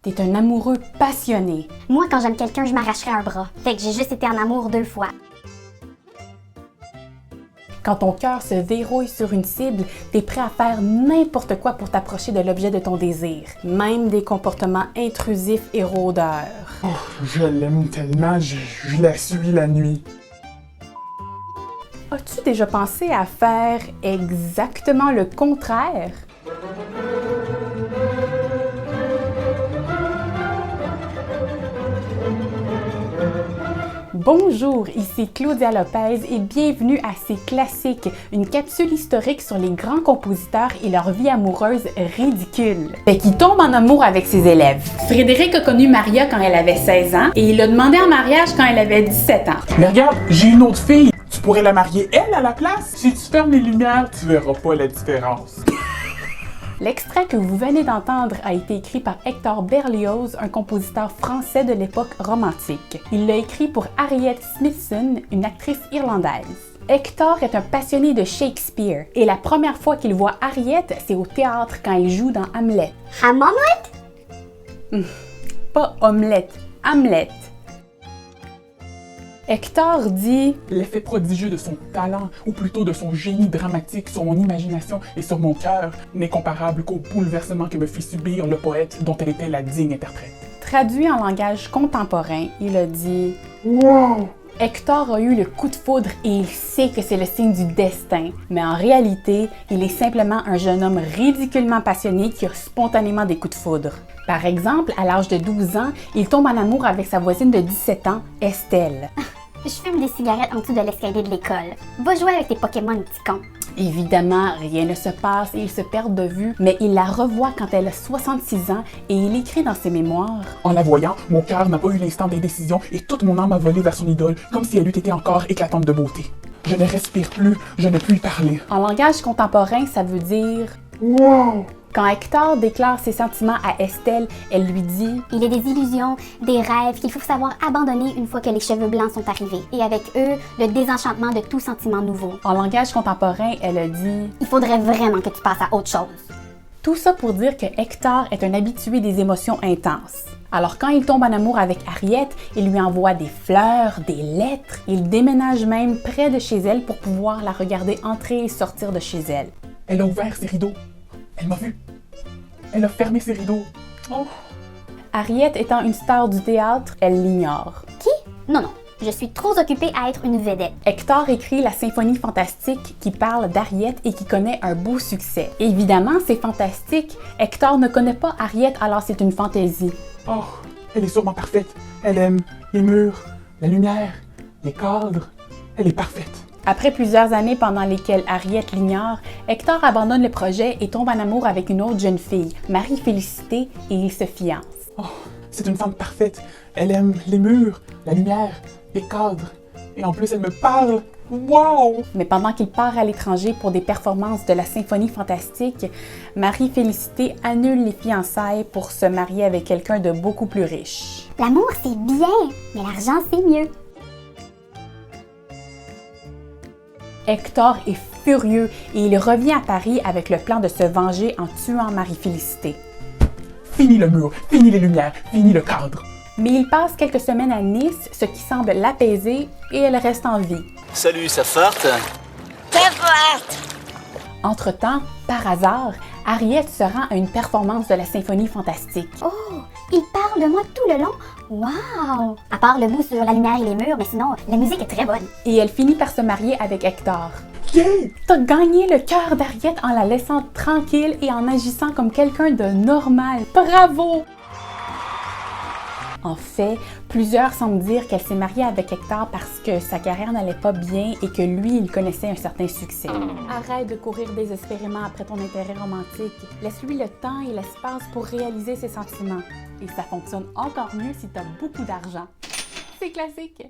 T'es un amoureux passionné. Moi, quand j'aime quelqu'un, je m'arracherais un bras. Fait que j'ai juste été en amour 2 fois. Quand ton cœur se verrouille sur une cible, t'es prêt à faire n'importe quoi pour t'approcher de l'objet de ton désir. Même des comportements intrusifs et rôdeurs. Oh, je l'aime tellement, je la suis la nuit. As-tu déjà pensé à faire exactement le contraire? Bonjour, ici Claudia Lopez et bienvenue à C'est Classique, une capsule historique sur les grands compositeurs et leur vie amoureuse ridicule. Fait qu'il tombe en amour avec ses élèves. Frédéric a connu Maria quand elle avait 16 ans et il l'a demandé en mariage quand elle avait 17 ans. Mais regarde, j'ai une autre fille. Tu pourrais la marier elle à la place? Si tu fermes les lumières, tu verras pas la différence. L'extrait que vous venez d'entendre a été écrit par Hector Berlioz, un compositeur français de l'époque romantique. Il l'a écrit pour Harriet Smithson, une actrice irlandaise. Hector est un passionné de Shakespeare et la première fois qu'il voit Harriet, c'est au théâtre quand elle joue dans Hamlet. Hamlet? Pas omelette, Hamlet. Hector dit « L'effet prodigieux de son talent, ou plutôt de son génie dramatique sur mon imagination et sur mon cœur, n'est comparable qu'au bouleversement que me fit subir le poète dont elle était la digne interprète. » Traduit en langage contemporain, il a dit « Wow! » Hector a eu le coup de foudre et il sait que c'est le signe du destin, mais en réalité, il est simplement un jeune homme ridiculement passionné qui a spontanément des coups de foudre. Par exemple, à l'âge de 12 ans, il tombe en amour avec sa voisine de 17 ans, Estelle. Je fume des cigarettes en dessous de l'escalier de l'école. Va jouer avec tes Pokémon, petit con. Évidemment, rien ne se passe et ils se perdent de vue, mais il la revoit quand elle a 66 ans et il écrit dans ses mémoires « En la voyant, mon cœur n'a pas eu l'instant d'indécision et toute mon âme a volé vers son idole, comme si elle eût été encore éclatante de beauté. Je ne respire plus, je ne puis parler. » En langage contemporain, ça veut dire « Wow! » Quand Hector déclare ses sentiments à Estelle, elle lui dit Il est des illusions, des rêves qu'il faut savoir abandonner une fois que les cheveux blancs sont arrivés. Et avec eux, le désenchantement de tout sentiment nouveau. En langage contemporain, elle a dit Il faudrait vraiment que tu passes à autre chose. Tout ça pour dire que Hector est un habitué des émotions intenses. Alors quand il tombe en amour avec Harriet, il lui envoie des fleurs, des lettres. Il déménage même près de chez elle pour pouvoir la regarder entrer et sortir de chez elle. Elle a ouvert ses rideaux. Elle m'a vu. Elle a fermé ses rideaux. Oh. Harriet étant une star du théâtre, elle l'ignore. Qui? Non, non. Je suis trop occupée à être une vedette. Hector écrit la symphonie fantastique qui parle d'Harriet et qui connaît un beau succès. Évidemment, c'est fantastique. Hector ne connaît pas Harriet, alors c'est une fantaisie. Oh, elle est sûrement parfaite. Elle aime les murs, la lumière, les cadres. Elle est parfaite. Après plusieurs années pendant lesquelles Harriet l'ignore, Hector abandonne le projet et tombe en amour avec une autre jeune fille, Marie-Félicité, et ils se fiancent. Oh, c'est une femme parfaite. Elle aime les murs, la lumière, les cadres. Et en plus, elle me parle. Wow! Mais pendant qu'il part à l'étranger pour des performances de la symphonie fantastique, Marie-Félicité annule les fiançailles pour se marier avec quelqu'un de beaucoup plus riche. L'amour, c'est bien, mais l'argent, c'est mieux. Hector est furieux et il revient à Paris avec le plan de se venger en tuant Marie-Félicité. Fini le mur, fini les lumières, fini le cadre. Mais il passe quelques semaines à Nice, ce qui semble l'apaiser, et elle reste en vie. Salut, ça farte? Entre-temps, par hasard, Harriet se rend à une performance de la symphonie fantastique. Oh, il parle de moi tout le long. Wow! À part le bout sur la lumière et les murs, mais sinon, la musique est très bonne. Et elle finit par se marier avec Hector. Yay! T'as gagné le cœur d'Harriet en la laissant tranquille et en agissant comme quelqu'un de normal. Bravo! En fait, plusieurs semblent dire qu'elle s'est mariée avec Hector parce que sa carrière n'allait pas bien et que lui, il connaissait un certain succès. Arrête de courir désespérément après ton intérêt romantique. Laisse-lui le temps et l'espace pour réaliser ses sentiments. Et ça fonctionne encore mieux si t'as beaucoup d'argent. C'est classique!